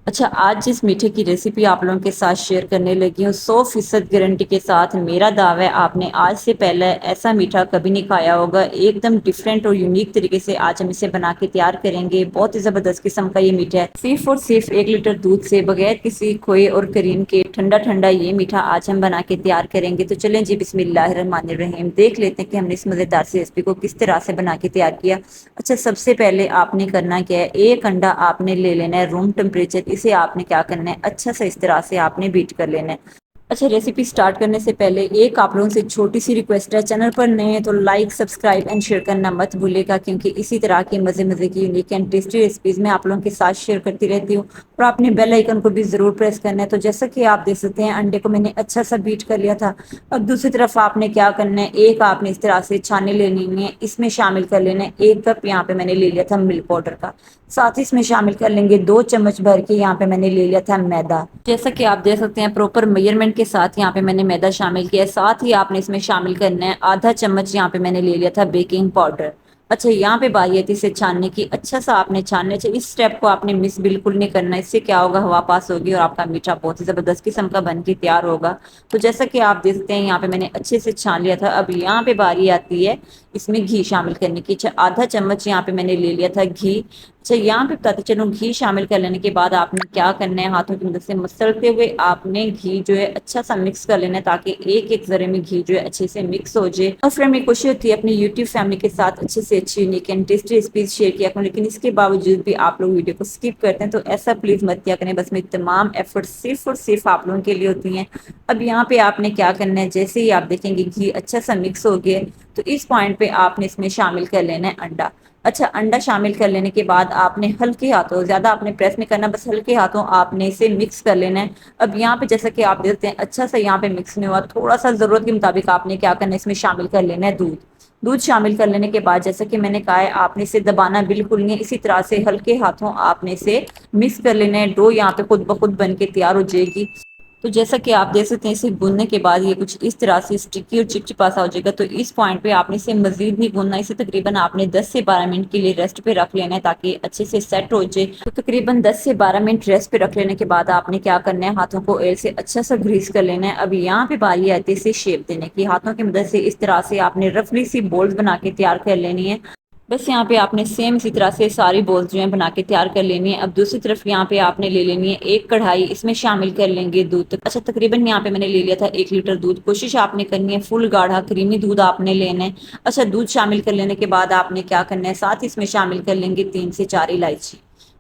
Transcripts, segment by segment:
अच्छा, आज जिस मीठे की रेसिपी आप लोगों के साथ शेयर करने लगी हूँ 100% गारंटी के साथ मेरा दावा है आपने आज से पहले ऐसा मीठा कभी नहीं खाया होगा। एकदम डिफरेंट और यूनिक तरीके से आज हम इसे बना के तैयार करेंगे। बहुत ही ज़बरदस्त किस्म का ये मीठा है। सिर्फ और सिर्फ 1 लीटर दूध से बगैर किसी खोए और क्रीम के ठंडा ठंडा ये मीठा आज हम बना के तैयार करेंगे। तो चलें जी, बिस्मिल्लाहिर्रहमानिर्रहीम, देख लेते हैं कि हमने इस मज़ेदार सी रेसिपी को किस तरह से बना के तैयार किया। अच्छा, सबसे पहले आपने करना क्या है, एक अंडा आपने ले लेना है रूम टेम्परेचर। इसे आपने क्या करना है, अच्छा सा इस तरह से आपने बीट कर लेना है। अच्छा, रेसिपी स्टार्ट करने से पहले एक आप लोगों से छोटी सी रिक्वेस्ट है, चैनल पर नए हैं तो लाइक सब्सक्राइब एंड शेयर करना मत भूलिएगा, क्योंकि इसी तरह की मजे मजे की यूनिक एंड टेस्टी रेसिपीज मैं आप लोगों के साथ शेयर करती रहती हूँ। और आपने बेल आइकन को भी जरूर प्रेस करना है। तो जैसा कि आप देख सकते हैं, अंडे को मैंने अच्छा सा बीट कर लिया था। अब दूसरी तरफ आपने क्या करना है, एक आपने इस तरह से छाने लेनी है, इसमें शामिल कर लेना है 1 कप यहाँ पे मैंने ले लिया था मिल्क पाउडर का। साथ ही इसमें शामिल कर लेंगे 2 चम्मच भर के यहाँ पे मैंने ले लिया था मैदा। जैसा कि आप देख सकते हैं, प्रॉपर मेजरमेंट के साथ यहाँ पे मैंने मैदा शामिल किया है। साथ ही आपने इसमें शामिल करना है ½ चम्मच यहाँ पे मैंने ले लिया था बेकिंग पाउडर। अच्छा, यहाँ पे बारी आती है इसे छानने की। अच्छा सा आपने छानने चाहिए, इस स्टेप को आपने मिस बिल्कुल नहीं करना। इससे क्या होगा, हवा पास होगी और आपका मीठा बहुत ही जबरदस्त किस्म का बन के तैयार होगा। तो जैसा कि आप देख सकते हैं, यहाँ पे मैंने अच्छे से छान लिया था। अब यहाँ पे बारी आती है इसमें घी शामिल करने की। अच्छा, ½ चम्मच यहाँ पे मैंने ले लिया था घी। अच्छा, यहाँ पे बताते चलूं, घी शामिल कर लेने के बाद आपने क्या करना है, हाथों की मदद से मसलते हुए आपने घी जो है अच्छा सा मिक्स कर लेना है, ताकि एक एक जरे में घी जो है अच्छे से मिक्स हो जाए। और फिर मेरी कोशिश होती है अपनी यूट्यूब फैमिली के साथ अच्छे से अच्छी unique and tasty recipes share किया करूँ, लेकिन इसके बावजूद भी आप लोग वीडियो को स्किप करते हैं, तो ऐसा प्लीज मत किया करें। बस मेरी तमाम एफर्ट सिर्फ और सिर्फ आप लोगों के लिए होती हैं। अब यहाँ पे आपने क्या करना है, जैसे ही आप देखेंगे घी अच्छा सा मिक्स हो गया, तो इस पॉइंट पे आपने इसमें शामिल कर लेना है अंडा। अच्छा, अंडा शामिल कर लेने के बाद आपने हल्के हाथों, ज्यादा आपने प्रेस नहीं करना, बस हल्के हाथों आपने इसे मिक्स कर लेना है। अब यहाँ पे जैसा कि आप देखते हैं अच्छा सा यहाँ पे मिक्स नहीं हुआ, थोड़ा सा जरूरत के मुताबिक आपने क्या करना है, इसमें शामिल कर लेना है दूध। दूध शामिल कर लेने के बाद जैसा कि मैंने कहा है, आपने इसे दबाना बिल्कुल नहीं है, इसी तरह से हल्के हाथों आपने इसे मिक्स कर लेना है। डो यहाँ पे खुद ब खुद बन के तैयार हो जाएगी। तो जैसा कि आप देख सकते हैं, इसे भूनने के बाद ये कुछ इस तरह से स्टिकी और चिपचिपा सा हो जाएगा। तो इस पॉइंट पे आपने इसे मजीद नहीं भूनना, इसे तकरीबन आपने 10 से 12 मिनट के लिए रेस्ट पे रख लेना है, ताकि अच्छे से सेट हो जाए। तो तकरीबन 10 से 12 मिनट रेस्ट पे रख लेने के बाद आपने क्या करना है, हाथों को ऑयल से अच्छा सा ग्रीस कर लेना है। अब यहाँ पे बारी आती है इसे शेप देने की। हाथों की मदद से इस तरह से आपने रफली सी बोल्स बना के तैयार कर लेनी है। बस यहाँ पे आपने सेम इसी तरह से सारी बॉल्स जो है बना के तैयार कर लेनी है। अब दूसरी तरफ यहाँ पे आपने ले लेनी है एक कढ़ाई, इसमें शामिल कर लेंगे दूध। अच्छा, तकरीबन यहाँ पे मैंने ले लिया था 1 लीटर दूध। कोशिश आपने करनी है फुल गाढ़ा क्रीमी दूध आपने लेना है। अच्छा, दूध शामिल कर लेने के बाद आपने क्या करना है, साथ ही इसमें शामिल कर लेंगे 3 से 4 इलायची।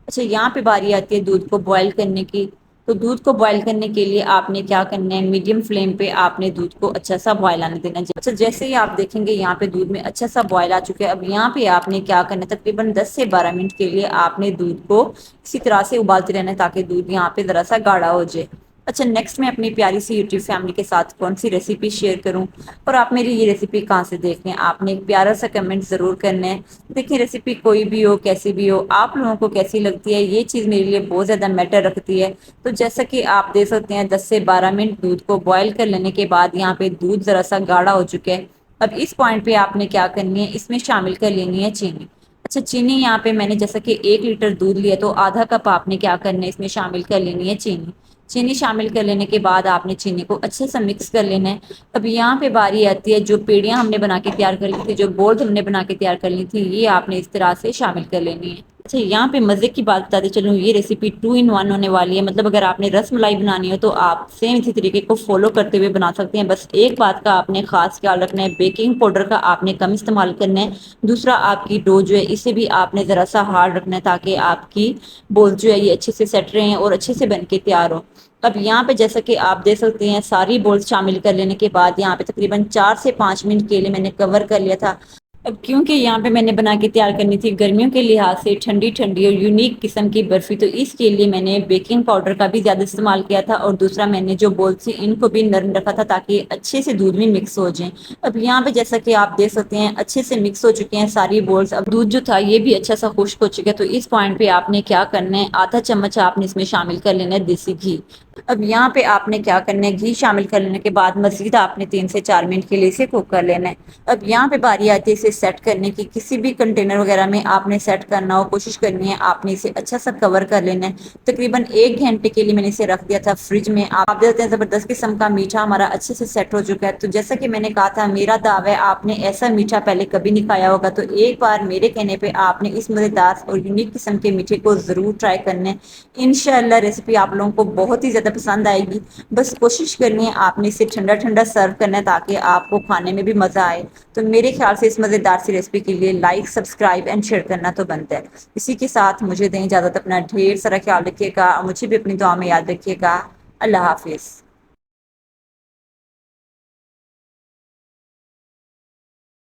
अच्छा, यहाँ पे बारी आती है दूध को बॉयल करने की। तो दूध को बॉयल करने के लिए आपने क्या करना है, मीडियम फ्लेम पे आपने दूध को अच्छा सा बॉयल आने देना है। अच्छा, जैसे ही आप देखेंगे यहाँ पे दूध में अच्छा सा बॉयल आ चुका है, अब यहाँ पे आपने क्या करना है, तकरीबन 10 से 12 मिनट के लिए आपने दूध को इसी तरह से उबालते रहना है, ताकि दूध यहाँ पे जरा सा गाढ़ा हो जाए। अच्छा, नेक्स्ट मैं अपनी प्यारी सी यूट्यूब फैमिली के साथ कौन सी रेसिपी शेयर करूं, और आप मेरी ये रेसिपी कहाँ से देख रहे हैं, आपने एक प्यारा सा कमेंट जरूर करना है। देखिए, रेसिपी कोई भी हो कैसी भी हो, आप लोगों को कैसी लगती है, ये चीज़ मेरे लिए बहुत ज़्यादा मैटर रखती है। तो जैसा कि आप देख सकते हैं, 10 से 12 मिनट दूध को बॉयल कर लेने के बाद यहाँ पे दूध ज़रा सा गाढ़ा हो चुका है। अब इस पॉइंट पे आपने क्या करनी है, इसमें शामिल कर लेनी है चीनी। अच्छा, चीनी यहाँ पे मैंने जैसा कि 1 लीटर दूध लिया, तो ½ कप आपने क्या करना है, इसमें शामिल कर लेनी है चीनी। चीनी शामिल कर लेने के बाद आपने चीनी को अच्छे से मिक्स कर लेना है। अब यहाँ पे बारी आती है, जो पेड़ियाँ हमने बना के तैयार कर ली थी, जो बोल्ड हमने बना के तैयार कर ली थी, ये आपने इस तरह से शामिल कर लेनी है। अच्छा, यहाँ पे मजे की बात बताते चलूँ, ये रेसिपी 2 in 1 होने वाली है। मतलब अगर आपने रस मलाई बनानी हो तो आप सेम इसी तरीके को फॉलो करते हुए बना सकते हैं। बस एक बात का आपने खास ख्याल रखना है, बेकिंग पाउडर का आपने कम इस्तेमाल करना है। दूसरा, आपकी डो जो है इसे भी आपने जरा सा हार्ड रखना है, ताकि आपकी बोल जो है ये अच्छे से सेट रहे हैं और अच्छे से बन के तैयार हो। अब यहाँ पे जैसा कि आप देख सकते हैं, सारी बोल्स शामिल कर लेने के बाद यहाँ पे तकरीबन 4 से 5 मिनट के लिए मैंने कवर कर लिया था। अब क्योंकि यहाँ पे मैंने बना के तैयार करनी थी गर्मियों के लिहाज से ठंडी ठंडी और यूनिक किस्म की बर्फी, तो इसके लिए मैंने बेकिंग पाउडर का भी ज़्यादा इस्तेमाल किया था। और दूसरा, मैंने जो बोल्स थी इनको भी नरम रखा था, ताकि अच्छे से दूध में मिक्स हो जाए। अब यहाँ पे जैसा कि आप देख सकते हैं, अच्छे से मिक्स हो चुके हैं सारी बोल्स। अब दूध जो था ये भी अच्छा सा खुश्क हो चुका है। तो इस पॉइंट पे आपने क्या करना है, ½ चम्मच आपने इसमें शामिल कर लेना है देसी घी। अब यहाँ पे आपने क्या करना है, घी शामिल कर लेने के बाद मज़ीद आपने 3 से 4 मिनट के लिए इसे कुक कर लेना है। अब यहाँ पे बारी आती है इसे सेट करने की। किसी भी कंटेनर वगैरह में आपने सेट करना हो, कोशिश करनी है आपने इसे अच्छा सा कवर कर लेना है। तकरीबन 1 घंटे के लिए मैंने इसे रख दिया था फ्रिज में। आप देखते हैं ज़बरदस्त किस्म का मीठा हमारा अच्छे से सेट हो चुका है। तो जैसा कि मैंने कहा था, मेरा दावा है आपने ऐसा मीठा पहले कभी नहीं खाया होगा, तो एक बार मेरे कहने पे आपने इस मज़ेदार और यूनिक किस्म के मीठे को ज़रूर ट्राई करना है। इंशाल्लाह रेसिपी आप लोगों को बहुत ही ज़्यादा पसंद आएगी। बस कोशिश करनी है आपने इसे ठंडा ठंडा सर्व करना है ताकि आपको खाने में भी मज़ा आए। तो मेरे ख्याल से इस मज़ेदार सी रेसिपी के लिए लाइक, सब्सक्राइब एंड शेयर करना तो बनता है। इसी के साथ मुझे दें इजाज़त, अपना ढेर सारा ख्याल रखिएगा, मुझे भी अपनी दुआ में याद रखिएगा। अल्लाह हाफिज़।